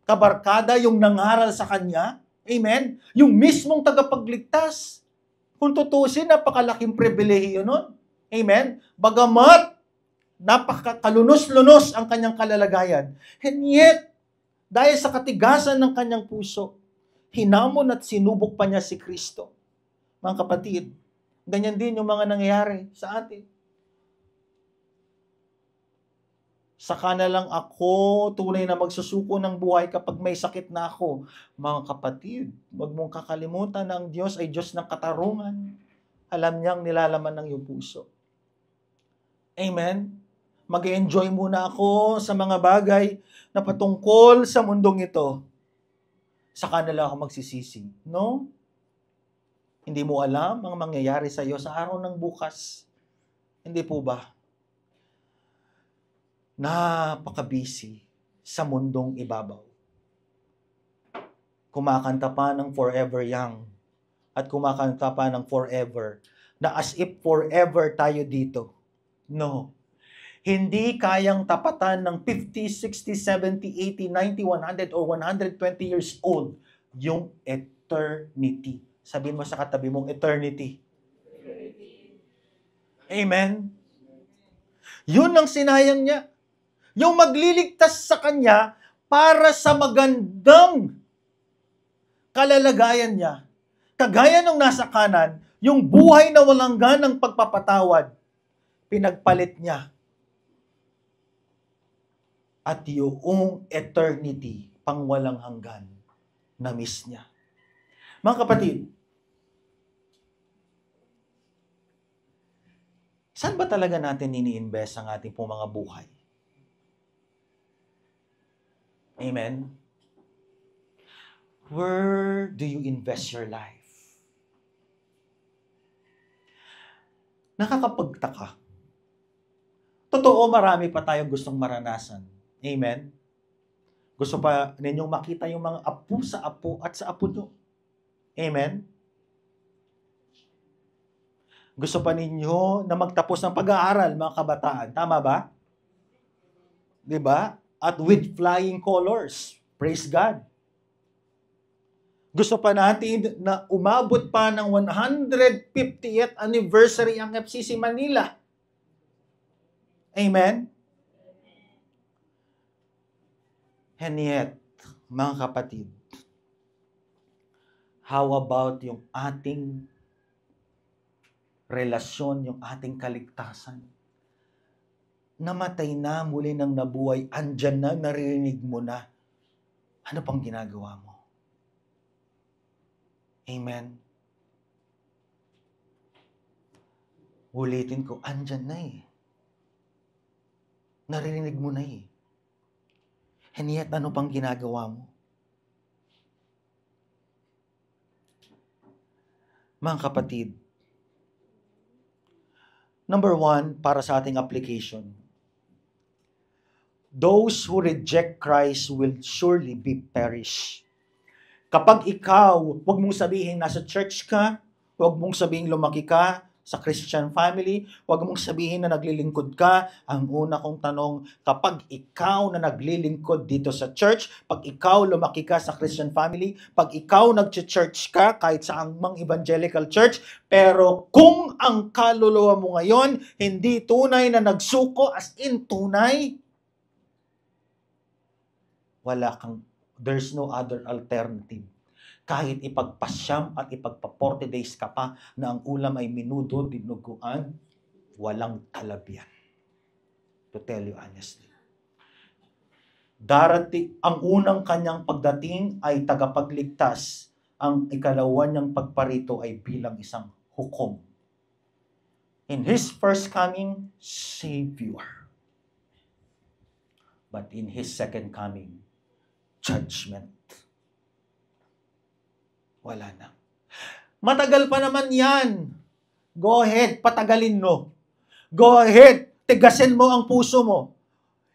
kabarkada yung nangaral sa kanya. Amen? Yung mismong tagapagligtas. Kung tutusin, napakalaking pribilehiyo nun. Amen? Bagamat, napakalunos-lunos ang kanyang kalalagayan. And yet, dahil sa katigasan ng kanyang puso, hinamon at sinubok pa niya si Kristo. Mga kapatid, ganyan din yung mga nangyayari sa atin. Saka na lang ako tunay na magsusuko ng buhay kapag may sakit na ako. Mga kapatid, huwag mong kakalimutan na ang Diyos ay Diyos ng katarungan. Alam niyang nilalaman ng iyong puso. Amen? Mag-enjoy muna ako sa mga bagay na patungkol sa mundong ito. Saka na lang ako magsisisi. No? Hindi mo alam ang mangyayari sa iyo sa araw ng bukas. Hindi po ba? Napaka-busy sa mundong ibabaw. Kumakanta pa ng Forever Young at kumakanta pa ng Forever na as if forever tayo dito. No. Hindi kayang tapatan ng 50, 60, 70, 80, 90, 100 or 120 years old yung eternity. Sabihin mo sa katabi mong eternity. Amen? Yun ang sinayang niya. Yung magliligtas sa kanya para sa magandang kalalagayan niya. Kagaya nung nasa kanan, yung buhay na walang ganang pagpapatawad, pinagpalit niya. At yung eternity, pang walang hanggan, na-miss niya. Mga kapatid, saan ba talaga natin ini-invest ang ating pong mga buhay? Amen? Where do you invest your life? Nakakapagtaka. Totoo, marami pa tayong gustong maranasan. Amen? Gusto pa ninyong makita yung mga apo sa apo at sa apo nyo. Amen? Gusto pa ninyo na magtapos ng pag-aaral, mga kabataan. Tama ba? Diba? At with flying colors. Praise God. Gusto pa natin na umabot pa ng 150th anniversary ang FCC Manila. Amen? And yet, mga kapatid, how about yung ating relasyon, yung ating kaligtasan? Namatay na, muli nang nabuhay, andyan na, naririnig mo na. Ano pang ginagawa mo? Amen? Ulitin ko, andyan na eh. Naririnig mo na eh. And yet, ano pang ginagawa mo? Mga kapatid, number 1, para sa ating application, those who reject Christ will surely be perish. Kapag ikaw, huwag mong sabihin nasa church ka, huwag mong sabihin lumaki ka sa Christian family, huwag mong sabihin na naglilingkod ka. Ang una kong tanong, kapag ikaw na naglilingkod dito sa church, pag ikaw lumaki ka sa Christian family, pag ikaw nag-church ka, kahit sa mang evangelical church, pero kung ang kaluluwa mo ngayon, hindi tunay na nagsuko, as in tunay, there's no other alternative. Kahit ipagpasyam at ipagpa-40 days ka pa na ang ulam ay minudo, dinuguan, walang talabyan. To tell you honestly. Ang unang kanyang pagdating ay tagapagligtas. Ang ikalawa niyang pagparito ay bilang isang hukom. In His first coming, Savior. But in His second coming, judgment. Wala na. Matagal pa naman yan. Go ahead, patagalin mo. Go ahead, tigasin mo ang puso mo.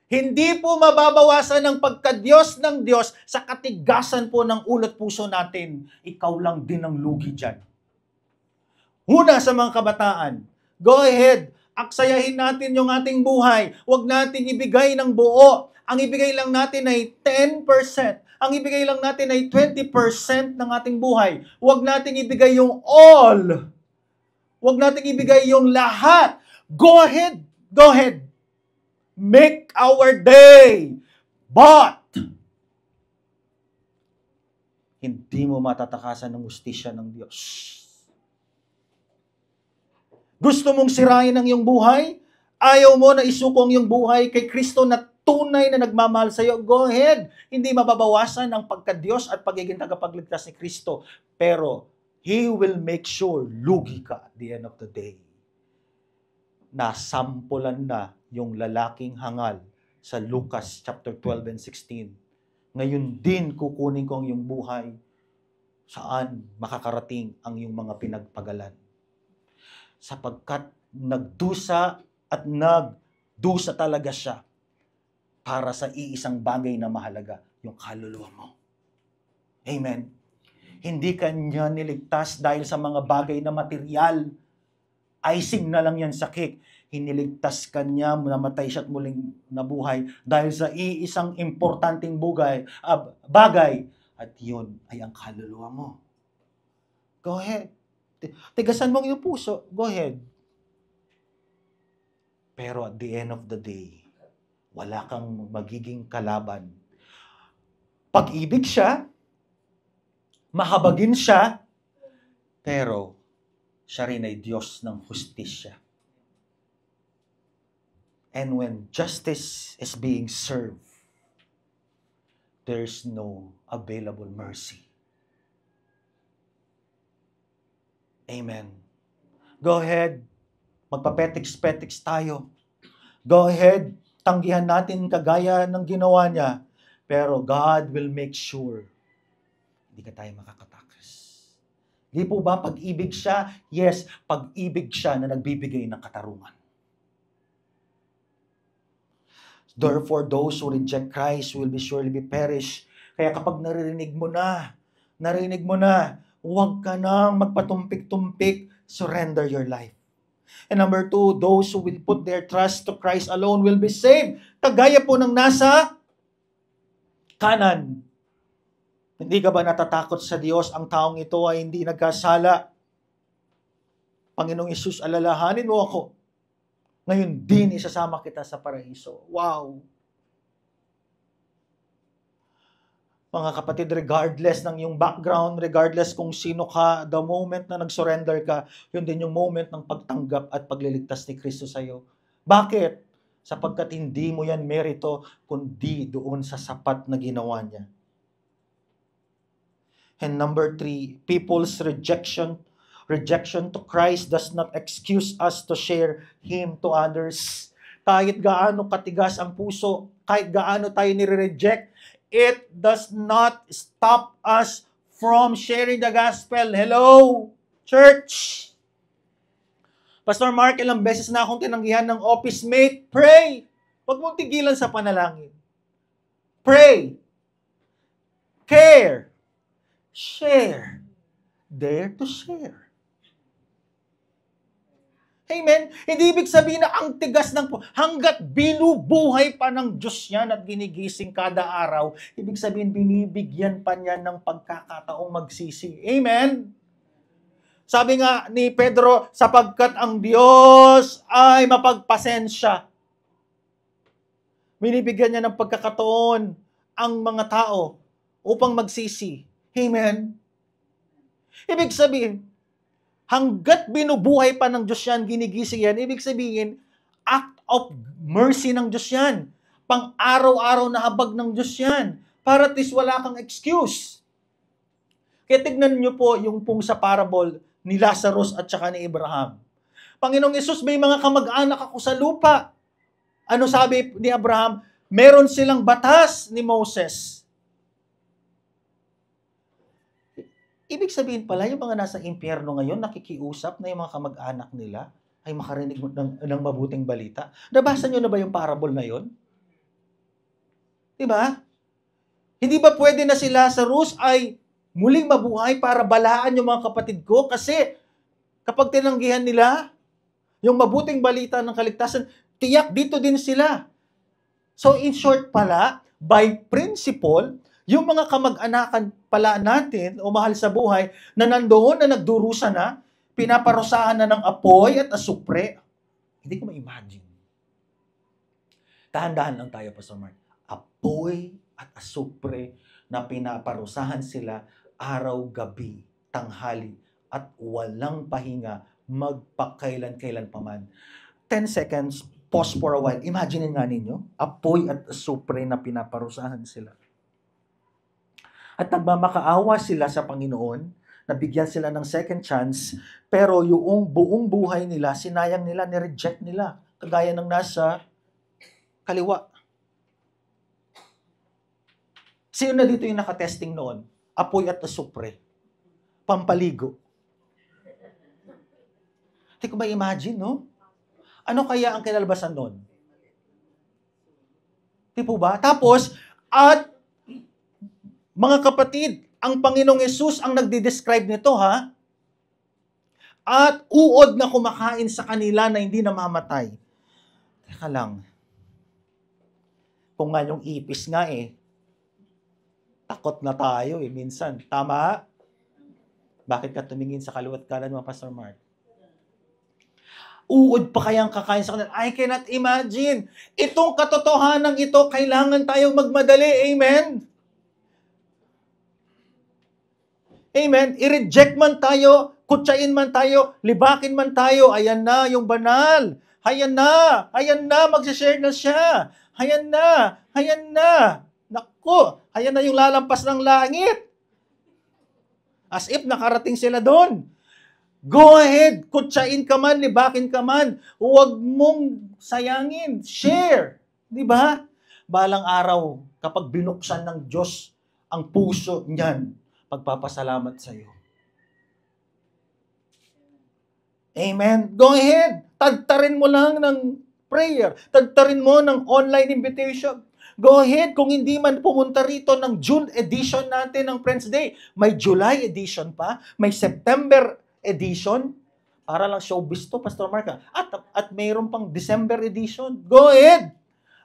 Hindi po mababawasan ng pagka-Diyos ng Diyos sa katigasan po ng ulo't puso natin. Ikaw lang din ang lugi dyan. Una sa mga kabataan, go ahead, aksayahin natin yung ating buhay. Huwag natin ibigay ng buo. Ang ibigay lang natin ay 10%. Ang ibigay lang natin ay 20% ng ating buhay. Huwag natin ibigay yung all. Huwag natin ibigay yung lahat. Go ahead. Go ahead. Make our day. But, hindi mo matatakasan ng hustisya ng Diyos. Gusto mong sirain ang iyong buhay? Ayaw mo na isuko ang iyong buhay kay Kristo na tunay na nagmamahal sa iyo? Go ahead. Hindi mababawasan ang pagka-Diyos at pagiging tagapagligtas ni Kristo. Pero, He will make sure lugi ka at the end of the day. Nasampulan na yung lalaking hangal sa Lucas chapter 12 and 16. Ngayon din kukunin ko ang iyong buhay saan makakarating ang iyong mga pinagpagalan. Sapagkat nagdusa at nagdusa talaga siya para sa iisang bagay na mahalaga, yung kaluluwa mo. Amen. Hindi kanya niligtas dahil sa mga bagay na material. Icing na lang yan sa cake. Hiniligtas kanya, namatay siya at muling nabuhay dahil sa iisang importanteng bagay. At yun ay ang kaluluwa mo. Go ahead. Tigasan mo yung puso. Go ahead. Pero at the end of the day, wala kang magiging kalaban. Pag-ibig siya, mahabagin siya, pero siya rin ay Diyos ng hustisya. And when justice is being served, there's no available mercy. Amen. Go ahead, magpapetiks-petiks tayo. Go ahead, tanggihan natin kagaya ng ginawa niya. Pero God will make sure hindi ka tayo makakatakas. Di po ba pag-ibig siya? Yes, pag-ibig siya na nagbibigay ng katarungan. Therefore, those who reject Christ will be surely be perish. Kaya kapag narinig mo na, huwag ka nang magpatumpik-tumpik, surrender your life. And number 2, those who will put their trust to Christ alone will be saved. Kagaya po ng nasa kanan. Hindi ka ba natatakot sa Diyos? Ang taong ito ay hindi nagkasala. Panginoong Hesus, alalahanin mo ako. Ngayon din isasama kita sa paraiso. Wow! Mga kapatid, regardless ng iyong background, regardless kung sino ka, the moment na nag-surrender ka, yun din yung moment ng pagtanggap at pagliligtas ni Kristo sa iyo. Bakit? Sapagkat hindi mo yan merito, kundi doon sa sapat na ginawa niya. And number 3, people's rejection to Christ does not excuse us to share Him to others. Kahit gaano katigas ang puso, kahit gaano tayo nire-reject, it does not stop us from sharing the gospel. Hello, church! Pastor Mark, ilang beses na akong tinanggihan ng office mate. Pray! Huwag mong tigilan sa panalangin. Pray! Care! Share! Dare to share. Amen? Hindi ibig sabihin na ang tigas ng hanggat binubuhay pa ng Diyos yan at ginigising kada araw, ibig sabihin binibigyan pa niya ng pagkakataong magsisi. Amen? Sabi nga ni Pedro, sapagkat ang Diyos ay mapagpasensya. Binibigyan niya ng pagkakataon ang mga tao upang magsisi. Amen? Ibig sabihin, hanggat binubuhay pa ng Diyos yan, ginigising yan, ibig sabihin, act of mercy ng Diyos yan. Pang-araw-araw na habag ng Diyos yan. Para at least wala kang excuse. Kaya tignan nyo po yung pong sa parable ni Lazarus at saka ni Abraham. Panginoong Hesus, may mga kamag-anak ako sa lupa. Ano sabi ni Abraham? Meron silang batas ni Moses. Ibig sabihin pala, yung mga nasa impyerno ngayon, nakikiusap na yung mga kamag-anak nila ay makarinig ng mabuting balita. Nabasa nyo na ba yung parable na yun? Diba? Hindi ba pwede na si Lazarus ay muling mabuhay para balaan yung mga kapatid ko? Kasi kapag tinanggihan nila yung mabuting balita ng kaligtasan, tiyak dito din sila. So in short pala, by principle, yung mga kamag-anakan pala natin o mahal sa buhay na nandoon na nagdurusa na, pinaparusahan na ng apoy at asupre. Hindi ko ma-imagine. Dahan-dahan lang tayo, Pastor Mark. Apoy at asupre na pinaparusahan sila araw-gabi, tanghali, at walang pahinga magpakailan-kailan paman. 10 seconds, pause for a while. Imagine nga ninyo, apoy at asupre na pinaparusahan sila. At nagmamakaawa sila sa Panginoon, nabigyan sila ng second chance, pero yung buong buhay nila, sinayang nila, nireject nila, kagaya ng nasa kaliwa. Sino na dito yung nakatesting noon? Apoy at asupre. Pampaligo. Hindi ko ba imagine, no? Ano kaya ang kinalabasan noon? Di po ba? Tapos, at mga kapatid, ang Panginoong Hesus ang nagde-describe nito, ha? At uod na kumakain sa kanila na hindi namamatay. Teka lang. Kung nga yung ipis nga takot na tayo minsan. Tama? Bakit ka tumingin sa kaliwat kanan mo, Pastor Mark? Uod pa kayang kakain sa kanila? I cannot imagine. Itong katotohanan ito, kailangan tayong magmadali. Amen? Amen? I-reject man tayo, kutsain man tayo, libakin man tayo, ayan na yung banal. Ayan na, magsishare na siya. Ayan na. Naku, ayan na yung lalampas ng langit. As if nakarating sila doon. Go ahead, kutsain ka man, libakin ka man. Huwag mong sayangin. Share. Di ba? Balang araw, kapag binuksan ng Diyos ang puso niyan, pagpapasalamat sa iyo. Amen. Go ahead. Tagtarin mo lang ng prayer. Tagtarin mo ng online invitation. Go ahead. Kung hindi man pumunta rito ng June edition natin ng Friends Day, may July edition pa, may September edition. Para lang showbiz to, Pastor Mark. At mayroon pang December edition. Go ahead.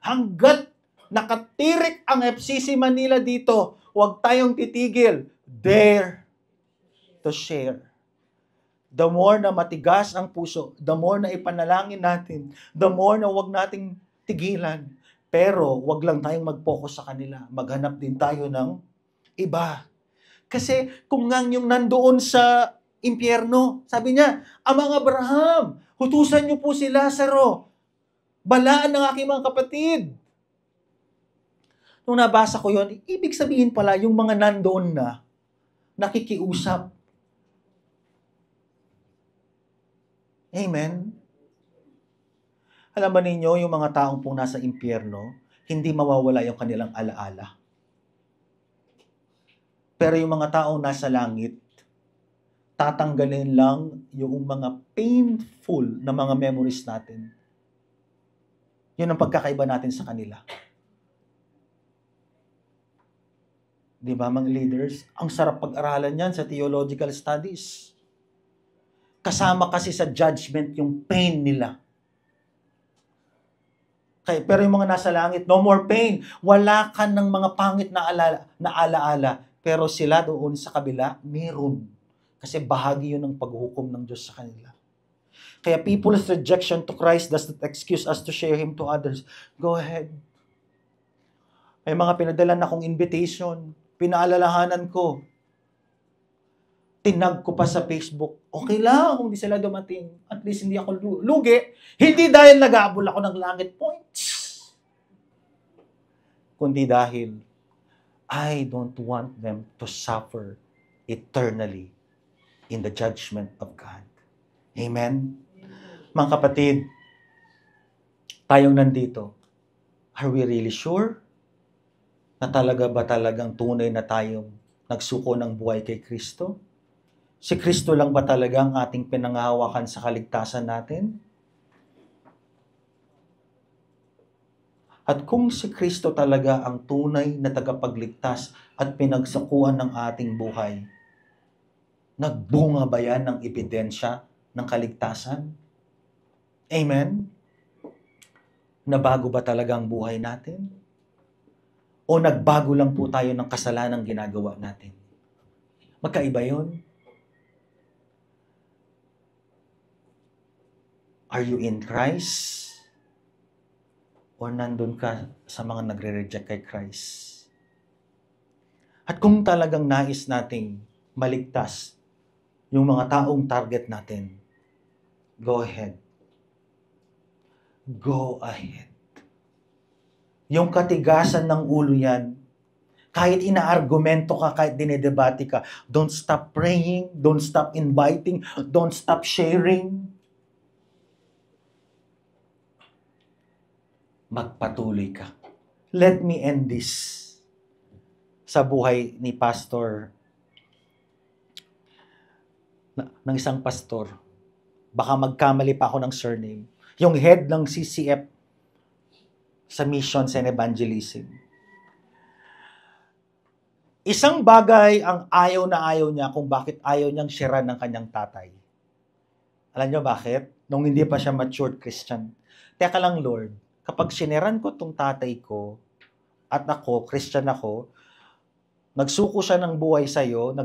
Hanggat nakatirik ang FCC Manila dito, huwag tayong titigil. Dare to share. The more na matigas ang puso, the more na ipanalangin natin, the more na huwag nating tigilan. Pero huwag lang tayong mag-focus sa kanila. Maghanap din tayo ng iba. Kasi kung nga yung nandoon sa impyerno, sabi niya, Amang Abraham, hutusan niyo po si Lazaro. Balaan ng aking mga kapatid. Nung nabasa ko yon, ibig sabihin pala yung mga nandoon na nakikiusap. Amen? Alam ba ninyo, yung mga taong pong nasa impyerno, hindi mawawala yung kanilang alaala. Pero yung mga taong nasa langit, tatanggalin lang yung mga painful na mga memories natin. Yun ang pagkakaiba natin sa kanila. Di ba, mga leaders? Ang sarap pag-aralan yan sa theological studies. Kasama kasi sa judgment yung pain nila. Pero yung mga nasa langit, no more pain. Wala ka ng mga pangit na alaala. Pero sila doon sa kabila, meron. Kasi bahagi yun ng paghuhukom ng Diyos sa kanila. Kaya people's rejection to Christ does not excuse us to share Him to others. Go ahead. May mga pinadala na akong invitation. Pinaalalahanan ko. Tinag ko pa sa Facebook. Okay lang kung di sila dumating. At least hindi ako lugi. Hindi dahil nag-aabol ako ng langit points. Kundi dahil I don't want them to suffer eternally in the judgment of God. Amen? Mga kapatid, tayong nandito, are we really sure na talagang tunay na tayong nagsuko ng buhay kay Kristo? Si Kristo lang ba talaga ang ating pinangahawakan sa kaligtasan natin? At kung si Kristo talaga ang tunay na tagapagligtas at pinagsakuan ng ating buhay, nagbunga ba yan ng ebidensya ng kaligtasan? Amen? Nabago ba talaga ang buhay natin? O nagbago lang po tayo ng kasalanang ginagawa natin? Magkaiba yun. Are you in Christ? O nandun ka sa mga nagre-reject kay Christ? At kung talagang nais nating maligtas yung mga taong target natin, go ahead. Go ahead. Yung katigasan ng ulo yan, kahit inaargumento ka, kahit dinedebate ka, don't stop praying, don't stop inviting, don't stop sharing. Magpatuloy ka. Let me end this sa buhay ni pastor, ng isang pastor. Baka magkamali pa ako ng surname. Yung head ng CCF sa Missions and Evangelism. Isang bagay ang ayaw na ayaw niya kung bakit ayaw niyang sharean ng kanyang tatay. Alam niyo bakit? Nung hindi pa siya matured Christian. Teka lang, Lord, kapag sineran ko tong tatay ko at ako, Christian ako, nagsuko siya ng buhay sa'yo,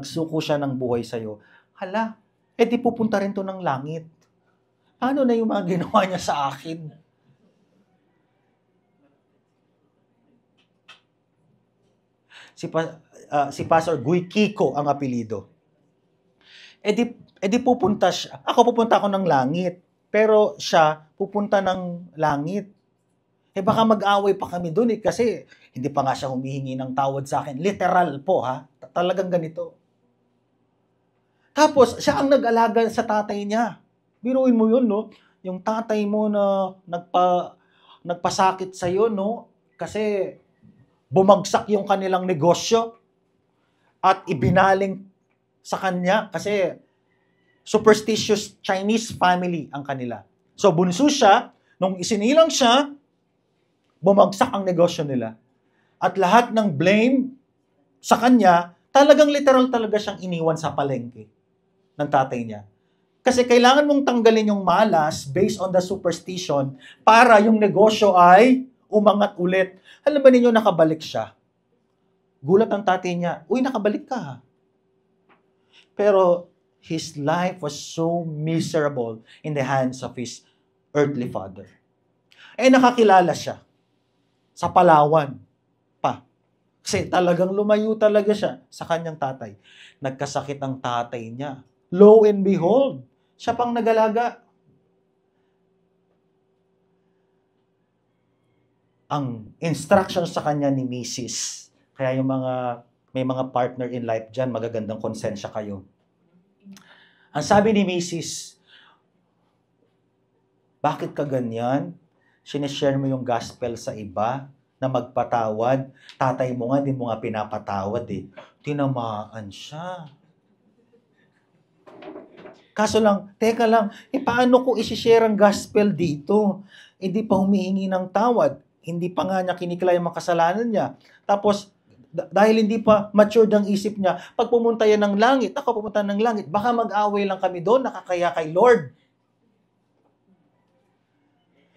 hala, di pupunta rin to ng langit. Ano na yung mga ginawa niya sa akin? Si Pastor Guy Kiko ang apelido. edi pupunta siya. Ako pupunta ako ng langit. Pero siya pupunta ng langit. Baka mag-away pa kami dun kasi hindi pa nga siya humihingi ng tawad sa akin. Literal po ha. Talagang ganito. Tapos, siya ang nag-alaga sa tatay niya. Biruin mo yun, no? Yung tatay mo na nagpasakit sa'yo, no? Kasi bumagsak yung kanilang negosyo at ibinaling sa kanya kasi superstitious Chinese family ang kanila. So, bunso siya. Nung isinilang siya, bumagsak ang negosyo nila. At lahat ng blame sa kanya, talagang literal talaga siyang iniwan sa palengke ng tatay niya. Kasi kailangan mong tanggalin yung malas based on the superstition para yung negosyo ay umangat ulit. Alam ba ninyo, nakabalik siya? Gulat ang tatay niya, uy, nakabalik ka ha. Pero his life was so miserable in the hands of his earthly father. Nakakilala siya sa Palawan pa. Kasi talagang lumayo talaga siya sa kanyang tatay. Nagkasakit ang tatay niya. Lo and behold, siya pang nag-alaga. Ang instruction sa kanya ni Mrs. Kaya yung may mga partner in life dyan, magagandang konsensya kayo. Ang sabi ni Mrs., bakit ka ganyan? Sinishare mo yung gospel sa iba na magpatawad. Tatay mo nga, di mo nga pinapatawad eh. Tinamaan siya. Kaso lang, teka lang, paano ko isishare ang gospel dito? Hindi pa humihingi ng tawad. Hindi pa nga niya kinikilala yung makasalanan niya. Tapos, dahil hindi pa matured ang isip niya, pag pumunta yan ng langit, ako pumunta ng langit, baka mag-away lang kami doon, nakakaya kay Lord.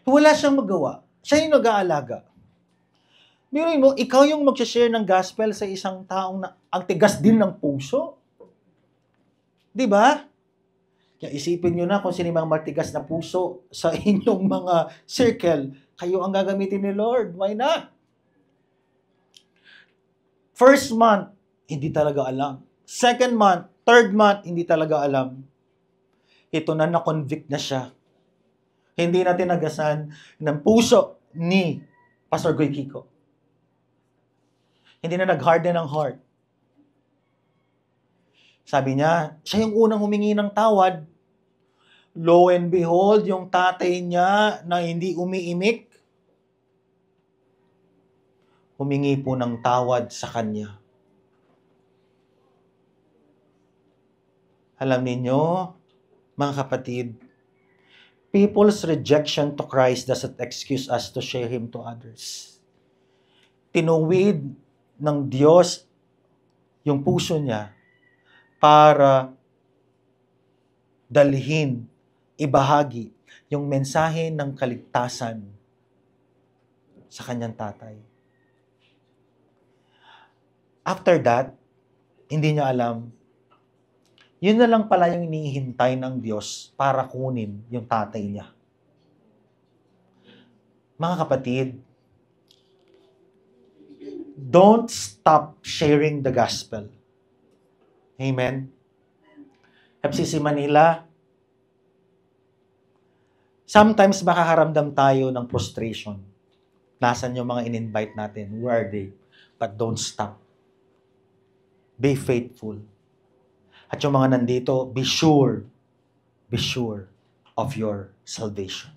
Wala siyang magawa. Siya yung nag-aalaga. Biruin mo, ikaw yung mag-share ng gospel sa isang taong na ang tigas din ng puso. Di ba? Kaya isipin nyo na kung sino yung mga matigas na puso sa inyong mga circle, kayo ang gagamitin ni Lord. Why not? First month, hindi talaga alam. Second month, third month, hindi talaga alam. Ito na na-convict na siya. Hindi na tinagasan ng puso ni Pastor Goy Kiko. Hindi na nag-harden ang heart. Sabi niya, siya yung unang humingi ng tawad. Lo and behold, yung tatay niya na hindi umiimik, humingi po ng tawad sa kanya. Alam niyo, mga kapatid, people's rejection to Christ doesn't excuse us to share Him to others. Tinuwid ng Diyos yung puso niya para dalhin, ibahagi yung mensahe ng kaligtasan sa kanyang tatay. After that, hindi niya alam, yun na lang pala yung hinihintay ng Diyos para kunin yung tatay niya. Mga kapatid, don't stop sharing the gospel. Amen? FCC Manila, sometimes makakaramdam tayo ng frustration. Nasaan yung mga in-invite natin? Where are they? But don't stop. Be faithful. At yung mga nandito, be sure of your salvation.